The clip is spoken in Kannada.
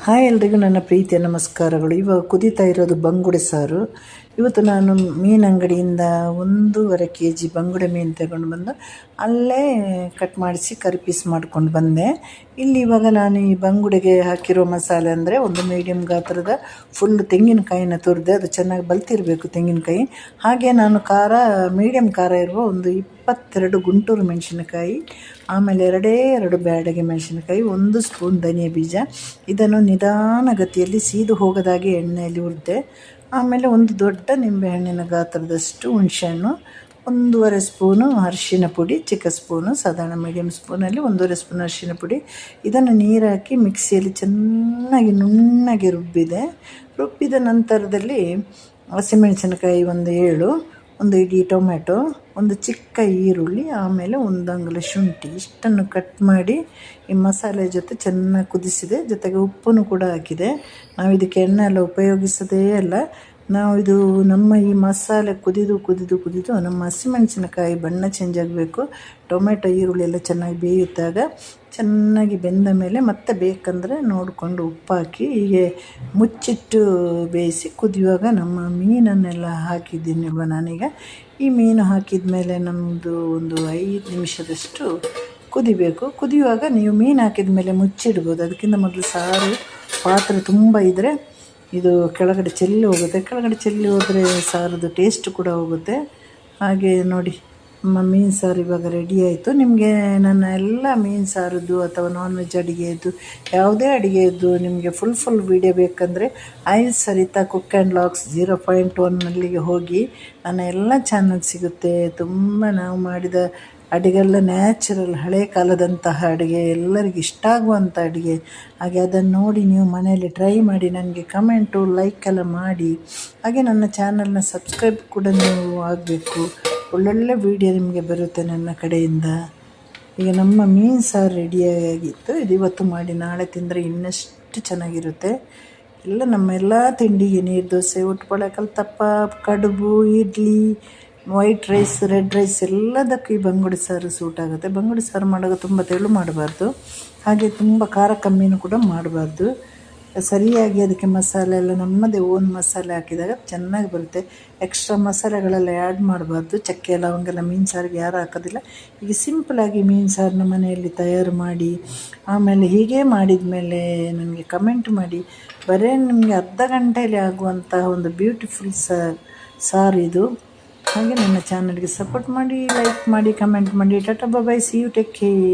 ಹಾಯ್ ಎಲ್ರಿಗೂ ನನ್ನ ಪ್ರೀತಿಯ ನಮಸ್ಕಾರಗಳು. ಇವಾಗ ಕುದೀತಾ ಇರೋದು ಬಂಗುಡೆ ಸಾರು. ಇವತ್ತು ನಾನು ಮೀನು ಅಂಗಡಿಯಿಂದ 1.5 kg ಬಂಗುಡೆ ಮೀನು ತಗೊಂಡು ಬಂದು ಅಲ್ಲೇ ಕಟ್ ಮಾಡಿಸಿ ಕರಿ ಪೀಸ್ ಮಾಡ್ಕೊಂಡು ಬಂದೆ. ಇಲ್ಲಿ ಇವಾಗ ನಾನು ಈ ಬಂಗುಡೆಗೆ ಹಾಕಿರೋ ಮಸಾಲೆ ಅಂದರೆ ಒಂದು ಮೀಡಿಯಮ್ ಗಾತ್ರದ ಫುಲ್ ತೆಂಗಿನಕಾಯಿನ ತುರಿದೆ. ಅದು ಚೆನ್ನಾಗಿ ಬಲ್ತಿರಬೇಕು ತೆಂಗಿನಕಾಯಿ. ಹಾಗೆ ನಾನು ಮೀಡಿಯಮ್ ಖಾರ ಇರುವ ಒಂದು 22 ಗುಂಟೂರು ಮೆಣಸಿನಕಾಯಿ, ಆಮೇಲೆ 2 ಬ್ಯಾಡಗೆ ಮೆಣಸಿನಕಾಯಿ, 1 ಸ್ಪೂನ್ ಧನಿಯಾ ಬೀಜ, ಇದನ್ನು ನಿಧಾನಗತಿಯಲ್ಲಿ ಸೀದು ಹೋಗದಾಗೆ ಎಣ್ಣೆಯಲ್ಲಿ ಹುರಿದೆ. ಆಮೇಲೆ ಒಂದು ದೊಡ್ಡ ನಿಂಬೆಹಣ್ಣಿನ ಗಾತ್ರದಷ್ಟು ಹುಣಸೆಹಣ್ಣು, 1.5 ಸ್ಪೂನು ಅರಿಶಿನ ಪುಡಿ, ಚಿಕ್ಕ ಸ್ಪೂನು, ಸಾಧಾರಣ ಮೀಡಿಯಮ್ ಸ್ಪೂನಲ್ಲಿ 1.5 ಸ್ಪೂನ್ ಅರಿಶಿನ ಪುಡಿ. ಇದನ್ನು ನೀರು ಹಾಕಿ ಮಿಕ್ಸಿಯಲ್ಲಿ ಚೆನ್ನಾಗಿ ನುಣ್ಣಗೆ ರುಬ್ಬಿದ ನಂತರದಲ್ಲಿ ಹಸಿಮೆಣಸಿನಕಾಯಿ 7, ಒಂದು ಇಡೀ ಟೊಮೆಟೊ, ಒಂದು ಚಿಕ್ಕ ಈರುಳ್ಳಿ, ಆಮೇಲೆ 1 ಅಂಗುಲ ಶುಂಠಿ, ಇಷ್ಟನ್ನು ಕಟ್ ಮಾಡಿ ಈ ಮಸಾಲೆ ಜೊತೆ ಚೆನ್ನಾಗಿ ಕುದಿಸಿದೆ. ಜೊತೆಗೆ ಉಪ್ಪನ್ನು ಕೂಡ ಹಾಕಿದೆ. ನಾವು ಇದಕ್ಕೆ ಎಣ್ಣೆ ಎಲ್ಲ ಉಪಯೋಗಿಸೋದೇ ಅಲ್ಲ. ಇದು ನಮ್ಮ ಈ ಮಸಾಲೆ ಕುದಿದು ನಮ್ಮ ಹಸಿಮೆಣಸಿನಕಾಯಿ ಬಣ್ಣ ಚೇಂಜ್ ಆಗಬೇಕು. ಟೊಮೆಟೊ ಈರುಳ್ಳಿ ಎಲ್ಲ ಚೆನ್ನಾಗಿ ಬೇಯುತ್ತಾಗ ಚೆನ್ನಾಗಿ ಬೆಂದ ಮೇಲೆ ಮತ್ತೆ ಬೇಕಂದರೆ ನೋಡಿಕೊಂಡು ಉಪ್ಪು ಹಾಕಿ ಹೀಗೆ ಮುಚ್ಚಿಟ್ಟು ಬೇಯಿಸಿ ಕುದಿಯುವಾಗ ನಮ್ಮ ಮೀನನ್ನೆಲ್ಲ ಹಾಕಿದ್ದೀನಿಲ್ವ ನಾನೀಗ. ಈ ಮೀನು ಹಾಕಿದ ಮೇಲೆ ನಮ್ಮದು ಒಂದು 5 ನಿಮಿಷದಷ್ಟು ಕುದಿಬೇಕು. ಕುದಿಯುವಾಗ ನೀವು ಮೀನು ಹಾಕಿದ ಮೇಲೆ ಮುಚ್ಚಿಡ್ಬೋದು. ಅದಕ್ಕಿಂತ ಮೊದಲು ಸಾರು ಪಾತ್ರೆ ತುಂಬ ಇದ್ದರೆ ಇದು ಕೆಳಗಡೆ ಚೆಲ್ಲಿ ಹೋಗುತ್ತೆ. ಕೆಳಗಡೆ ಚೆಲ್ಲಿ ಹೋದರೆ ಸಾರದು ಟೇಸ್ಟ್ ಕೂಡ ಹೋಗುತ್ತೆ. ಹಾಗೆ ನೋಡಿ, ನಮ್ಮ ಮೀನು ಸಾರು ಇವಾಗ ರೆಡಿ ಆಯಿತು. ನಿಮಗೆ ನನ್ನ ಎಲ್ಲ ಮೀನು ಸಾರದ್ದು ಅಥವಾ ನಾನ್ ವೆಜ್ ಅಡುಗೆಯದ್ದು ಯಾವುದೇ ಅಡುಗೆಯದ್ದು ನಿಮಗೆ ಫುಲ್ ವೀಡಿಯೋ ಬೇಕಂದರೆ ಸರಿತಾ ಕುಕ್ ಆ್ಯಂಡ್ ಲಾಗ್ಸ್ 0.1 ಹೋಗಿ ನನ್ನ ಎಲ್ಲ ಚಾನಲ್ ಸಿಗುತ್ತೆ. ತುಂಬ ನಾವು ಮಾಡಿದ ಅಡುಗೆಲ್ಲ ನ್ಯಾಚುರಲ್ ಹಳೆ ಕಾಲದಂತಹ ಅಡುಗೆ, ಎಲ್ಲರಿಗೂ ಇಷ್ಟ ಆಗುವಂಥ ಅಡುಗೆ. ಹಾಗೆ ಅದನ್ನು ನೋಡಿ ನೀವು ಮನೆಯಲ್ಲಿ ಟ್ರೈ ಮಾಡಿ ನನಗೆ ಕಮೆಂಟು ಲೈಕ್ ಎಲ್ಲ ಮಾಡಿ. ಹಾಗೆ ನನ್ನ ಚಾನಲ್ನ ಸಬ್ಸ್ಕ್ರೈಬ್ ಕೂಡ ನೀವು ಆಗಬೇಕು. ಒಳ್ಳೊಳ್ಳೆ ವೀಡಿಯೋ ನಿಮಗೆ ಬರುತ್ತೆ ನನ್ನ ಕಡೆಯಿಂದ. ಈಗ ನಮ್ಮ ಮೀನು ಸಾರು ರೆಡಿಯಾಗಿತ್ತು. ಇದು ಇವತ್ತು ಮಾಡಿ ನಾಳೆ ತಿಂದರೆ ಇನ್ನಷ್ಟು ಚೆನ್ನಾಗಿರುತ್ತೆ. ನಮ್ಮೆಲ್ಲ ತಿಂಡಿಗೆ ನೀರು ದೋಸೆ, ಉಟ್ಪಳ, ಕಲ್ತಪ್ಪ, ಕಡುಬು, idli, white rice, red rice ಎಲ್ಲದಕ್ಕೂ ಈ ಬಂಗುಡೆ ಸಾರು ಸೂಟ್ ಆಗುತ್ತೆ. ಬಂಗುಡೆ ಸಾರು ಮಾಡುವಾಗ ತುಂಬ ತೆಳು ಮಾಡಬಾರ್ದು. ಹಾಗೆ ತುಂಬ ಖಾರ ಕಮ್ಮಿನೂ ಕೂಡ ಮಾಡಬಾರ್ದು. ಸರಿಯಾಗಿ ಅದಕ್ಕೆ ಮಸಾಲೆ ಎಲ್ಲ ನಮ್ಮದೇ ಓನ್ ಮಸಾಲೆ ಹಾಕಿದಾಗ ಚೆನ್ನಾಗಿ ಬರುತ್ತೆ. ಎಕ್ಸ್ಟ್ರಾ ಮಸಾಲೆಗಳೆಲ್ಲ ಆ್ಯಡ್ ಮಾಡಬಾರ್ದು. ಚಕ್ಕೆ ಲವಂಗೆಲ್ಲ ಮೀನು ಸಾರಿಗೆ ಯಾರು ಹಾಕೋದಿಲ್ಲ. ಈಗ ಸಿಂಪಲಾಗಿ ಮೀನು ಸಾರನ್ನ ಮನೆಯಲ್ಲಿ ತಯಾರು ಮಾಡಿ ಆಮೇಲೆ ಹೀಗೆ ಮಾಡಿದ ಮೇಲೆ ನನಗೆ ಕಮೆಂಟ್ ಮಾಡಿ. ಬರೀ ನಿಮಗೆ ಅರ್ಧ ಗಂಟೆಯಲ್ಲಿ ಆಗುವಂತಹ ಒಂದು ಬ್ಯೂಟಿಫುಲ್ ಸಾರು ಇದು. ಹಾಗೆ ನನ್ನ ಚಾನಲ್ಗೆ ಸಪೋರ್ಟ್ ಮಾಡಿ, ಲೈಕ್ ಮಾಡಿ, ಕಮೆಂಟ್ ಮಾಡಿ. ಟಾಟಾ ಬಾಯ್, ಸಿ ಯು, ಟೇಕ್ ಕೇರ್.